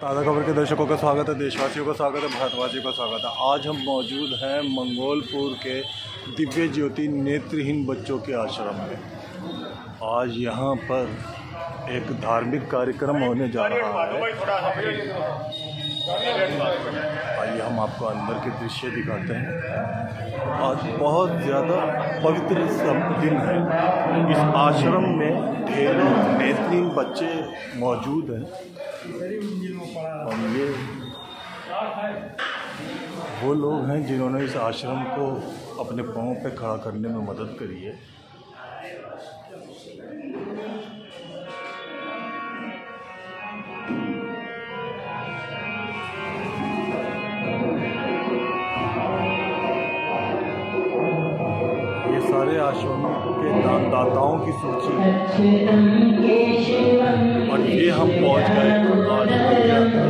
ताज़ा खबर के दर्शकों का स्वागत है, देशवासियों का स्वागत है, भारतवासियों का स्वागत है। आज हम मौजूद हैं मंगोलपुर के दिव्य ज्योति नेत्रहीन बच्चों के आश्रम में। आज यहाँ पर एक धार्मिक कार्यक्रम होने जा रहा है। आइए हम आपको अंदर के दृश्य दिखाते हैं। आज बहुत ज़्यादा पवित्र दिन है। इस आश्रम में ढेरों नेत्रहीन बच्चे मौजूद हैं और ये वो लोग हैं जिन्होंने इस आश्रम को अपने पाँव पे खड़ा करने में मदद करी है। ये सारे आश्रम के दानदाताओं की सूची और ये हम पहुंच गए आश्रम के अंदर।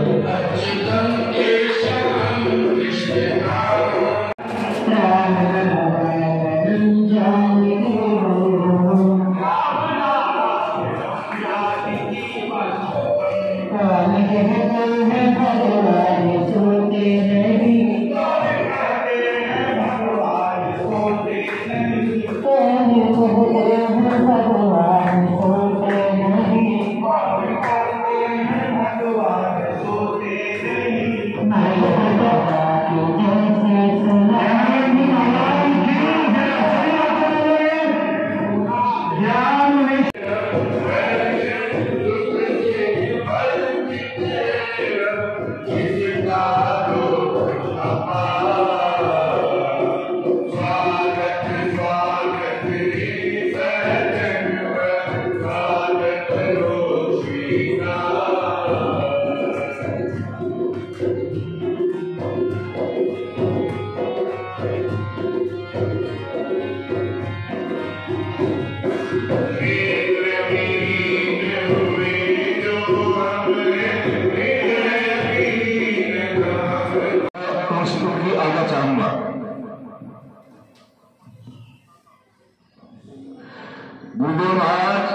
गुरुदेव महाराज,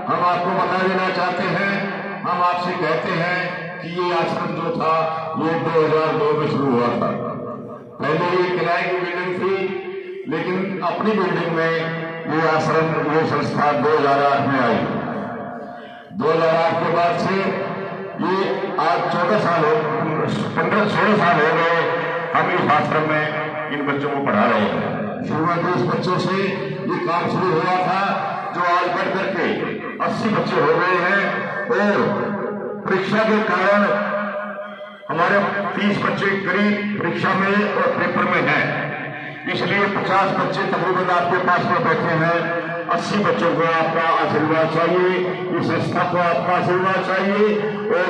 हम आपको बता देना चाहते हैं, हम आपसे कहते हैं कि ये आश्रम जो था ये 2002 में शुरू हुआ था। पहले ये किराए की बिल्डिंग थी, लेकिन अपनी बिल्डिंग में ये आश्रम ये संस्था 2008 में आई। 2008 के बाद से ये आज 14 साल हो 15-16 साल हो गए हम इस आश्रम में इन बच्चों को पढ़ा रहे हैं। शुरुआती इस बच्चों से ये काम शुरू हुआ था जो आज बढ़ करके 80 बच्चे हो गए हैं और परीक्षा के कारण हमारे 30 बच्चे करीब परीक्षा में और पेपर में हैं। इसलिए 50 बच्चे तकरीबन आपके पास में बैठे हैं। 80 बच्चों को आपका आशीर्वाद चाहिए, इस संस्था को आपका आशीर्वाद चाहिए और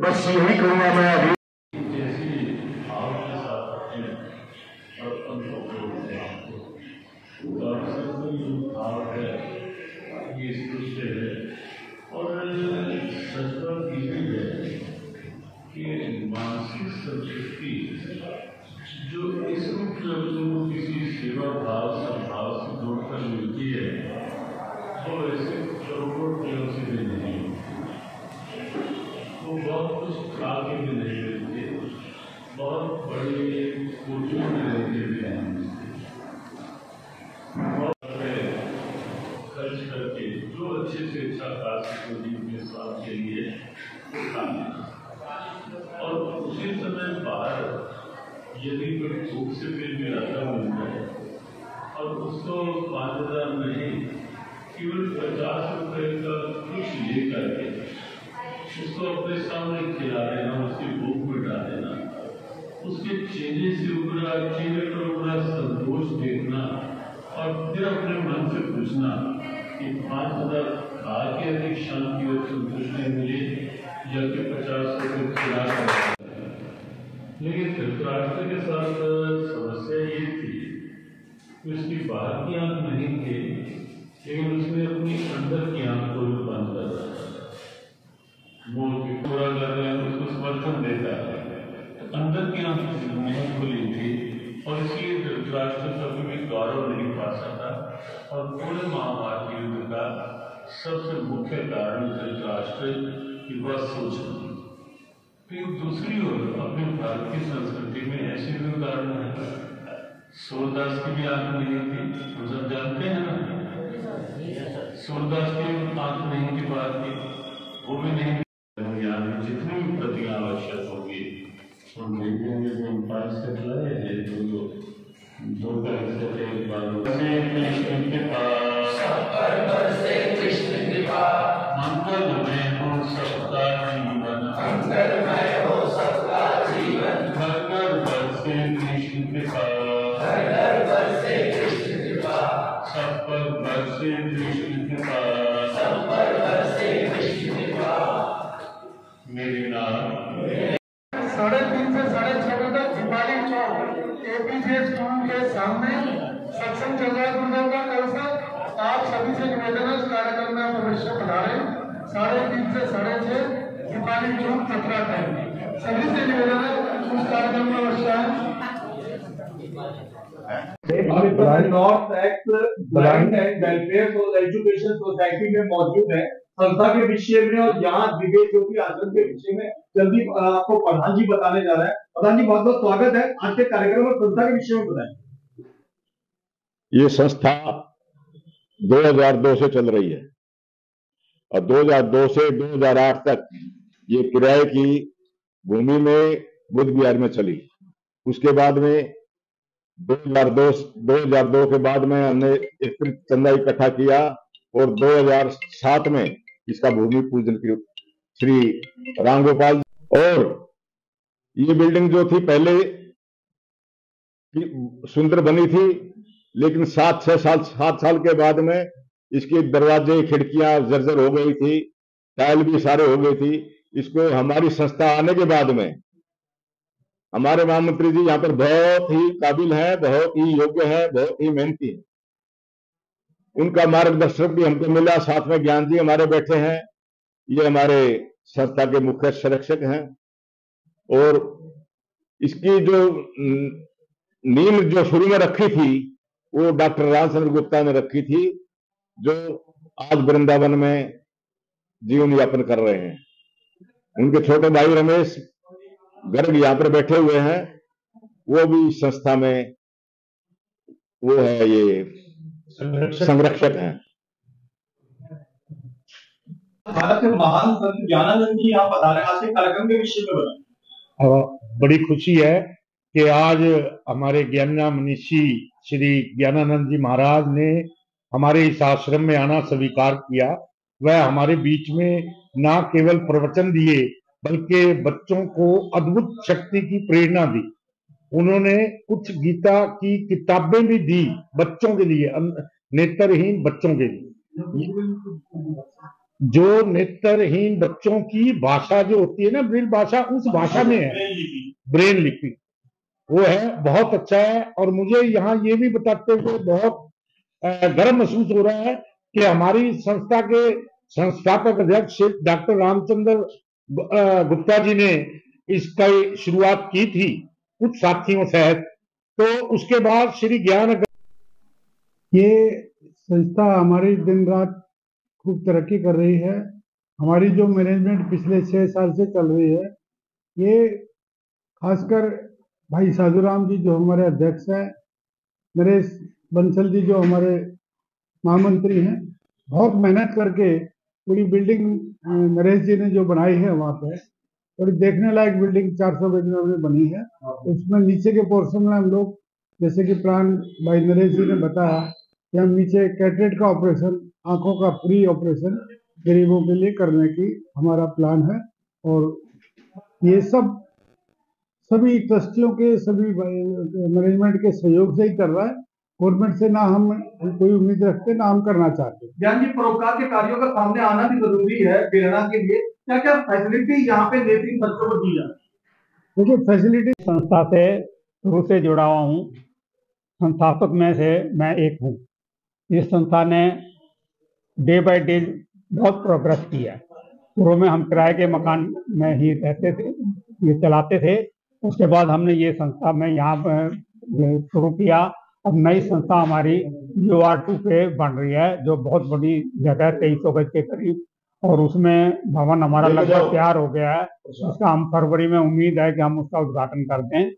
बस यही कहूँगा मैं अभी। ये दृश्य है और सच बात ये है कि मानसिक संतुष्टि जो इस रूप में किसी सेवा भाव सद्भाव से जोड़कर मिलती है वो ऐसे करोड़ों रुपयों से भी नहीं होती। वो बहुत कुछ खा के भी नहीं मिलते, बहुत बड़ी कोटियों में रहते भी नहीं मिलते। खर्च करके जो अच्छे से अच्छा कार्य को जीव के स्वास्थ्य के लिए और उसी समय बाहर यदि कोई भूख से पेट में आता मिल जाए और उसको 5,000 नहीं केवल 50 रुपये का कुछ ले करके उसको अपने सामने खिला देना, उसकी भूख मिटा देना, उसके चेहरे से उभरा चेहरे पर उभरा संतोष देखना और फिर अपने मन से पूछना कि 5,000 खा के अधिक शांति और संतुष्टि मिली या कि 50 रुपये खिला कर। लेकिन धृतराष्ट्र के साथ समस्या ये थी कि उसकी बाहर की आंख नहीं थी, लेकिन उसने अपनी अंदर की आंख को भी बंद कर रखा था। मोह की पूरा करने में उसको समर्थन देता है, तो अंदर की आंख नहीं खुली थी और इसलिए धृतराष्ट्र कभी भी गौरव नहीं पा सका और पूरे महाभारत युद्ध का सबसे मुख्य कारण धृतराष्ट्र की वह सोच थी। फिर दूसरी ओर अपने भारत की संस्कृति में ऐसे भी उदाहरण है। सूरदास की भी आंख नहीं थी, हम सब जानते हैं ना। सूरदास की आंख नहीं थी बात की, वो भी नहीं। जितनी भी प्रतिज्ञा आवश्यक होगी हम देखेंगे। जो पास से लाए हैं दो तरह से एक बार कृष्ण कृपा मंगल में हो सबका जीवन, मंगलमय हो सबका जीवन, घर घर बरसे कृष्ण कृपा, घर घर बरसे कृष्ण कृपा, सब पर बरसे कृष्ण कृपा, सब पर बरसे कृष्ण कृपा। मेरी नाम 3:30 से 6:30 बजे तक दीपाली चौक एपीजे स्कूल के सामने सत्संग चल रहा है गुरुदेव का कल से। आप सभी से निवेदन है इस कार्यक्रम में आप अवश्य पधारें। 3:30 से 6:30 दीपाली चौक चतरा टाइम, सभी से निवेदन है उस कार्यक्रम में अवश्य आए। North act blind and welfare education society में मौजूद है संस्था के विषय में, और यहाँ दिव्य ज्योति आश्रम के विषय में जल्दी आपको प्रधान जी बताने जा रहा है। प्रधान जी बहुत बहुत स्वागत है आज के कार्यक्रम में। संस्था के विषय में बताएं। ये संस्था 2002 से चल रही है और 2002 से 2008 तक ये किराए की भूमि में बुद्ध विहार में चली। उसके बाद में 2002 के बाद में हमने एक चंदा इकट्ठा किया और 2007 में इसका भूमि पूजन किया श्री रामगोपाल। और ये बिल्डिंग जो थी पहले सुंदर बनी थी, लेकिन 7 साल के बाद में इसके दरवाजे खिड़कियां जर्जर हो गई थी, टाइल भी सारे हो गई थी। इसको हमारी संस्था आने के बाद में हमारे महामंत्री जी यहाँ पर बहुत ही काबिल है, बहुत ही योग्य है, बहुत ही मेहनती है। उनका मार्गदर्शक भी हमको मिला। साथ में ज्ञान जी हमारे बैठे हैं, ये हमारे संस्था के मुख्य संरक्षक हैं। और इसकी जो नींव जो शुरू में रखी थी वो डॉक्टर रामचंद्र गुप्ता ने रखी थी, जो आज वृंदावन में जीवन यापन कर रहे हैं। उनके छोटे भाई रमेश गर्ग यहाँ पर बैठे हुए हैं, वो भी संस्था में वो है, ये संरक्षक हैं। भारत के महान संत ज्ञानानंद जी यहाँ बता रहे हैं आज के कार्यक्रम के विषय में बताएं। बड़ी खुशी है कि आज हमारे ज्ञाना मनीषी श्री ज्ञानानंद जी महाराज ने हमारे इस आश्रम में आना स्वीकार किया। वह हमारे बीच में ना केवल प्रवचन दिए बल्कि बच्चों को अद्भुत शक्ति की प्रेरणा दी। उन्होंने कुछ गीता की किताबें भी दी बच्चों के लिए, नेत्रहीन बच्चों के लिए। जो नेत्रहीन बच्चों की भाषा जो होती है ना, ब्रेल भाषा, उस भाषा में है ब्रेन लिपि, वो है बहुत अच्छा है। और मुझे यहाँ ये भी बताते हुए बहुत गर्व महसूस हो रहा है कि हमारी संस्था के संस्थापक अध्यक्ष डॉक्टर रामचंद्र गुप्ता जी ने इसका शुरुआत की थी कुछ साथियों सहित। तो उसके बाद श्री ज्ञान, ये संस्था हमारी दिन रात खूब तरक्की कर रही है। हमारी जो मैनेजमेंट पिछले 6 साल से चल रही है, ये खासकर भाई साधुराम जी जो हमारे अध्यक्ष हैं, नरेश बंसल जी जो हमारे महामंत्री हैं, बहुत मेहनत करके पूरी बिल्डिंग नरेश जी ने जो बनाई है वहाँ पे थोड़ी देखने लायक बिल्डिंग 400 गज में बनी है। उसमें नीचे के पोर्शन में हम लोग, जैसे कि प्लान भाई नरेश जी ने बताया कि हम नीचे कैटरेट का ऑपरेशन, आंखों का फ्री ऑपरेशन गरीबों के लिए करने की हमारा प्लान है। और ये सब सभी ट्रस्टियों के, सभी मैनेजमेंट के सहयोग से ही कर रहा है। गवर्नमेंट से ना हम कोई उम्मीद रखते, ना हम करना चाहते। ज्ञान जी, परोपकार के कार्यों का सामने आना भी जरूरी है प्रेरणा के लिए। क्या क्या फैसिलिटी यहाँ पे नेत्रहीन बच्चों को दी जाती है? देखिए फैसिलिटी, संस्था से शुरू से जुड़ा हुआ हूँ, संस्थापक में से मैं एक हूँ। इस संस्था ने डे बाय डे बहुत प्रोग्रेस किया है। शुरू में हम किराए के मकान में ही रहते थे, ये चलाते थे। उसके बाद हमने ये संस्था में यहाँ शुरू किया। अब नई संस्था हमारी UR2 पे बन रही है, जो बहुत बड़ी जगह 2300 गज के करीब और उसमें भवन हमारा लगभग तैयार हो गया है। उसका हम फरवरी में उम्मीद है कि हम उसका उद्घाटन कर दें।